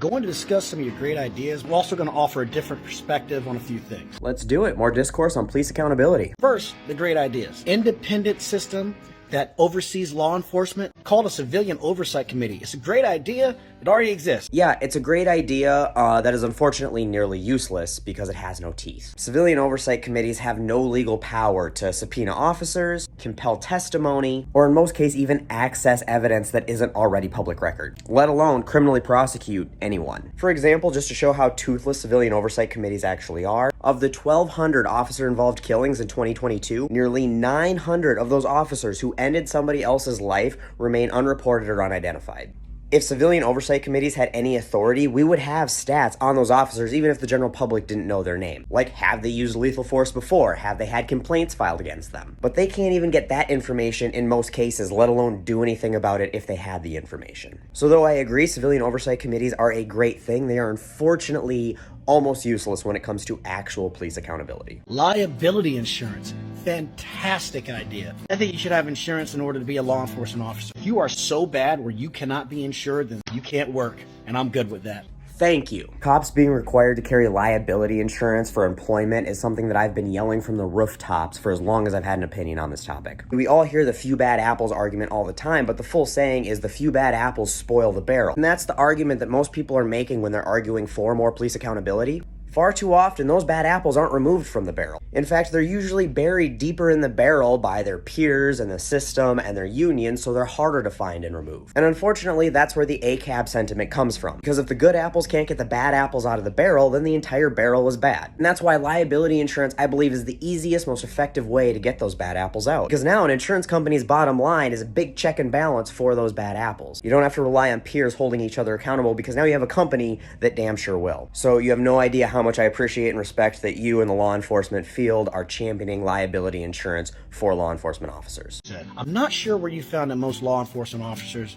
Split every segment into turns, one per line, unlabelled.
going to discuss some of your great ideas. We're also going to offer a different perspective on a few things.
Let's do it. More discourse on police accountability.
First, the great ideas. Independent system that oversees law enforcement, called a civilian oversight committee. It's a great idea. It already exists.
Yeah, it's a great idea that is unfortunately nearly useless because it has no teeth. Civilian oversight committees have no legal power to subpoena officers, compel testimony, or in most cases even access evidence that isn't already public record, let alone criminally prosecute anyone. For example, just to show how toothless civilian oversight committees actually are, of the 1,200 officer-involved killings in 2022, nearly 900 of those officers who ended somebody else's life remain unreported or unidentified. If civilian oversight committees had any authority, we would have stats on those officers even if the general public didn't know their name. Like, have they used lethal force before? Have they had complaints filed against them? But they can't even get that information in most cases, let alone do anything about it if they had the information. So though I agree civilian oversight committees are a great thing, they are unfortunately almost useless when it comes to actual police accountability.
Liability insurance. Fantastic idea. I think you should have insurance in order to be a law enforcement officer. If you are so bad where you cannot be insured, then you can't work, and I'm good with that.
Thank you. Cops being required to carry liability insurance for employment is something that I've been yelling from the rooftops for as long as I've had an opinion on this topic. We all hear the few bad apples argument all the time, but the full saying is the few bad apples spoil the barrel. And that's the argument that most people are making when they're arguing for more police accountability. Far too often, those bad apples aren't removed from the barrel. In fact, they're usually buried deeper in the barrel by their peers and the system and their union, so they're harder to find and remove. And unfortunately, that's where the ACAB sentiment comes from. Because if the good apples can't get the bad apples out of the barrel, then the entire barrel is bad. And that's why liability insurance, I believe, is the easiest, most effective way to get those bad apples out. Because now an insurance company's bottom line is a big check and balance for those bad apples. You don't have to rely on peers holding each other accountable because now you have a company that damn sure will. So you have no idea how much I appreciate and respect that you in the law enforcement field are championing liability insurance for law enforcement officers.
I'm not sure where you found that most law enforcement officers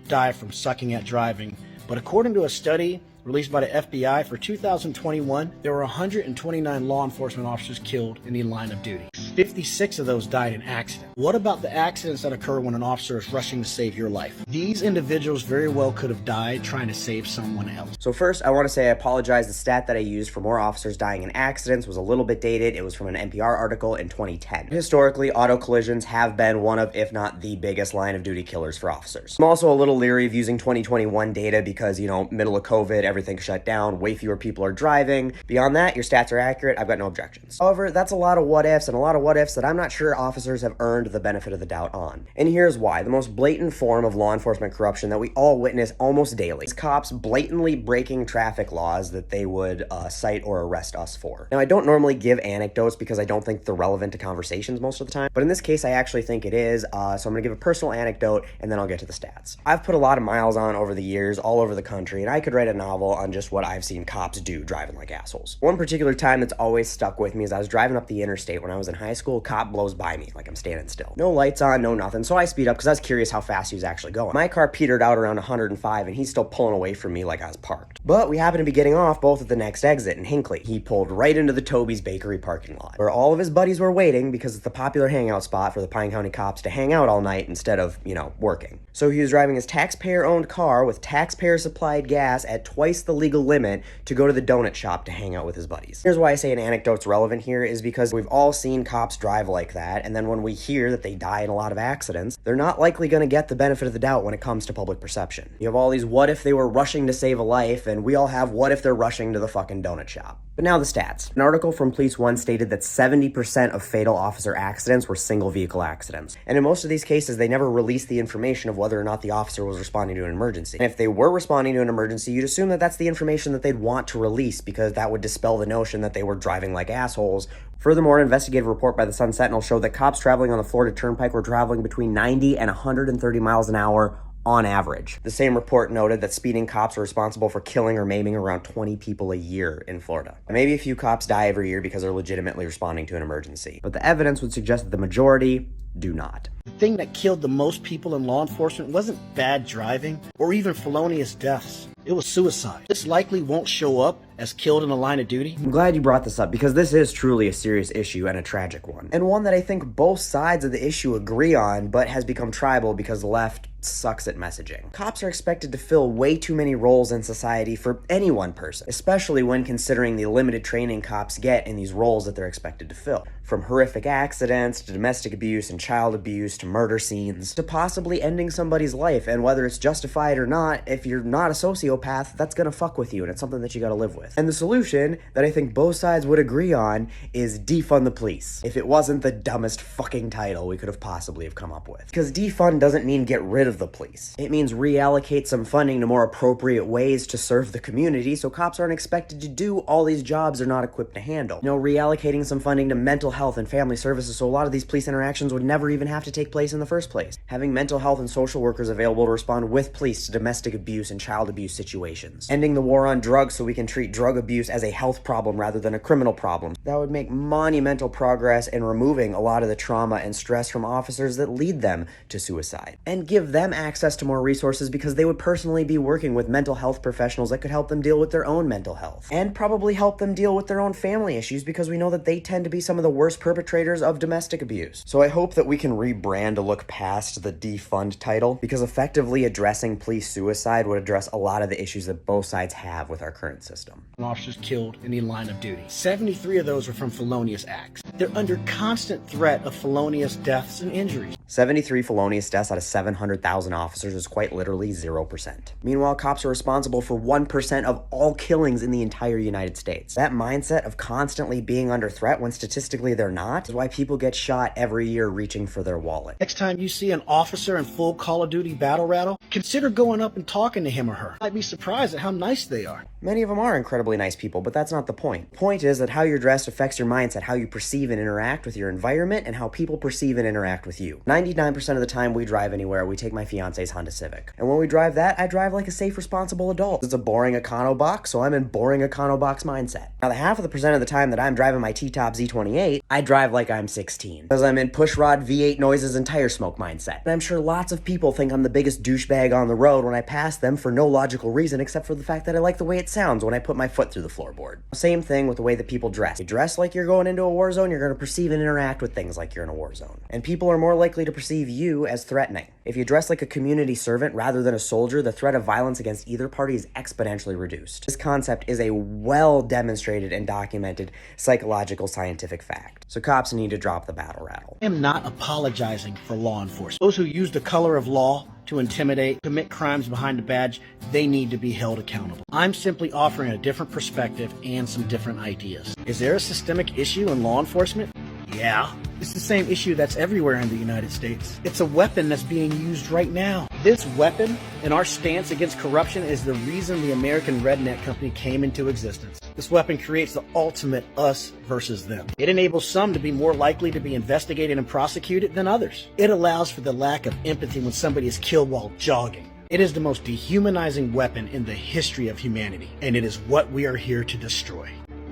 die from sucking at driving, but according to a study released by the FBI for 2021, there were 129 law enforcement officers killed in the line of duty. 56 of those died in accidents. What about the accidents that occur when an officer is rushing to save your life? These individuals very well could have died trying to save someone else.
So first, I want to say I apologize. The stat that I used for more officers dying in accidents was a little bit dated. It was from an NPR article in 2010. Historically, auto collisions have been one of, if not the biggest line of duty killers for officers. I'm also a little leery of using 2021 data because, middle of COVID, everything shut down, way fewer people are driving. Beyond that, your stats are accurate. I've got no objections. However, that's a lot of what ifs and a lot of what ifs that I'm not sure officers have earned the benefit of the doubt on. And here's why. The most blatant form of law enforcement corruption that we all witness almost daily is cops blatantly breaking traffic laws that they would cite or arrest us for. Now, I don't normally give anecdotes because I don't think they're relevant to conversations most of the time, but in this case, I actually think it is, so I'm going to give a personal anecdote and then I'll get to the stats. I've put a lot of miles on over the years, all over the country, and I could write a novel on just what I've seen cops do driving like assholes. One particular time that's always stuck with me is I was driving up the interstate when I was in high school. A cop blows by me like I'm standing still. No lights on, no nothing, so I speed up because I was curious how fast he was actually going. My car petered out around 105 and he's still pulling away from me like I was parked. But we happened to be getting off both at the next exit in Hinckley. He pulled right into the Toby's Bakery parking lot where all of his buddies were waiting because it's the popular hangout spot for the Pine County cops to hang out all night instead of, working. So he was driving his taxpayer-owned car with taxpayer-supplied gas at twice the legal limit to go to the donut shop to hang out with his buddies. Here's why I say an anecdote's relevant here is because we've all seen cops drive like that, and then when we hear that they die in a lot of accidents, they're not likely going to get the benefit of the doubt when it comes to public perception. You have all these what if they were rushing to save a life, and we all have what if they're rushing to the fucking donut shop. But now the stats. An article from Police One stated that 70% of fatal officer accidents were single vehicle accidents. And in most of these cases, they never released the information of whether or not the officer was responding to an emergency. And if they were responding to an emergency, you'd assume that that's the information that they'd want to release because that would dispel the notion that they were driving like assholes. Furthermore, an investigative report by the Sun Sentinel showed that cops traveling on the Florida Turnpike were traveling between 90 and 130 miles an hour on average. The same report noted that speeding cops are responsible for killing or maiming around 20 people a year in Florida. And maybe a few cops die every year because they're legitimately responding to an emergency. But the evidence would suggest that the majority, do not.
The thing that killed the most people in law enforcement wasn't bad driving or even felonious deaths. It was suicide. This likely won't show up as killed in the line of duty.
I'm glad you brought this up because this is truly a serious issue and a tragic one. And one that I think both sides of the issue agree on, but has become tribal because the left sucks at messaging. Cops are expected to fill way too many roles in society for any one person, especially when considering the limited training cops get in these roles that they're expected to fill. From horrific accidents to domestic abuse and child abuse to murder scenes to possibly ending somebody's life, and whether it's justified or not, if you're not a sociopath, that's gonna fuck with you and it's something that you gotta live with. And the solution that I think both sides would agree on is defund the police. If it wasn't the dumbest fucking title we could have possibly have come up with. Because defund doesn't mean get rid of the police. It means reallocate some funding to more appropriate ways to serve the community so cops aren't expected to do all these jobs they're not equipped to handle. You know, reallocating some funding to mental health and family services so a lot of these police interactions would never even have to take place in the first place. Having mental health and social workers available to respond with police to domestic abuse and child abuse situations. Ending the war on drugs so we can treat drug abuse as a health problem rather than a criminal problem. That would make monumental progress in removing a lot of the trauma and stress from officers that lead them to suicide. And give them access to more resources because they would personally be working with mental health professionals that could help them deal with their own mental health. And probably help them deal with their own family issues because we know that they tend to be some of the worst perpetrators of domestic abuse. So I hope that we can rebrand to look past the defund title because effectively addressing police suicide would address a lot of the issues that both sides have with our current system.
Officers killed in the line of duty. 73 of those were from felonious acts. They're under constant threat of felonious deaths and injuries.
73 felonious deaths out of 700,000 officers is quite literally 0%. Meanwhile, cops are responsible for 1% of all killings in the entire United States. That mindset of constantly being under threat when statistically they're not is why people get shot every year reaching for their wallet.
Next time you see an officer in full Call of Duty battle rattle, consider going up and talking to him or her. You might be surprised at how nice they are.
Many of them are incredibly nice people, but that's not the point. The point is that how you're dressed affects your mindset, how you perceive and interact with your environment, and how people perceive and interact with you. 99% of the time we drive anywhere, we take my fiance's Honda Civic. And when we drive that, I drive like a safe, responsible adult. It's a boring econo box, so I'm in boring econo box mindset. Now, the half of the percent of the time that I'm driving my T-Top Z28, I drive like I'm 16. Because I'm in pushrod V8 noises and tire smoke mindset. And I'm sure lots of people think I'm the biggest douchebag on the road when I pass them for no logical reason except for the fact that I like the way it sounds when I put my foot through the floorboard. Same thing with the way that people dress. You dress like you're going into a war zone, you're going to perceive and interact with things like you're in a war zone. And people are more likely to perceive you as threatening. If you dress like a community servant rather than a soldier, the threat of violence against either party is exponentially reduced. This concept is a well-demonstrated and documented psychological scientific fact. So cops need to drop the battle rattle.
I am not apologizing for law enforcement. Those who use the color of law to intimidate, commit crimes behind a badge, they need to be held accountable. I'm simply offering a different perspective and some different ideas. Is there a systemic issue in law enforcement? Yeah. It's the same issue that's everywhere in the United States. It's a weapon that's being used right now. This weapon and our stance against corruption is the reason the American Redneck Company came into existence. This weapon creates the ultimate us versus them. It enables some to be more likely to be investigated and prosecuted than others. It allows for the lack of empathy when somebody is killed while jogging. It is the most dehumanizing weapon in the history of humanity, and it is what we are here to destroy.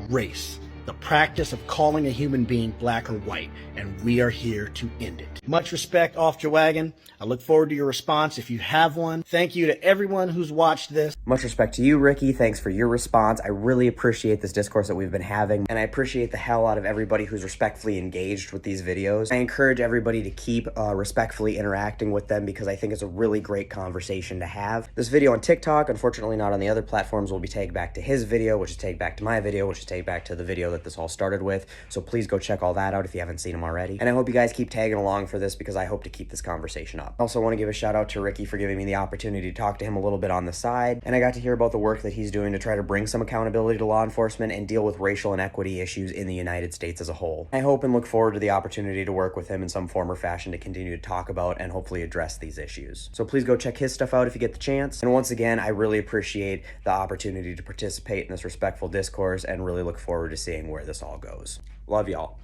Race. The practice of calling a human being black or white, and we are here to end it. Much respect, Off Your Wagon. I look forward to your response if you have one. Thank you to everyone who's watched this.
Much respect to you, Ricky. Thanks for your response. I really appreciate this discourse that we've been having, and I appreciate the hell out of everybody who's respectfully engaged with these videos. I encourage everybody to keep respectfully interacting with them because I think it's a really great conversation to have. This video on TikTok, unfortunately not on the other platforms, will be tagged back to his video, which is tagged back to my video, which is tagged back to the video that this all started with. So please go check all that out if you haven't seen them already. And I hope you guys keep tagging along for this because I hope to keep this conversation up. I also want to give a shout out to Ricky for giving me the opportunity to talk to him a little bit on the side. And I got to hear about the work that he's doing to try to bring some accountability to law enforcement and deal with racial inequity issues in the United States as a whole. I hope and look forward to the opportunity to work with him in some form or fashion to continue to talk about and hopefully address these issues. So please go check his stuff out if you get the chance. And once again, I really appreciate the opportunity to participate in this respectful discourse and really look forward to seeing where this all goes. Love y'all.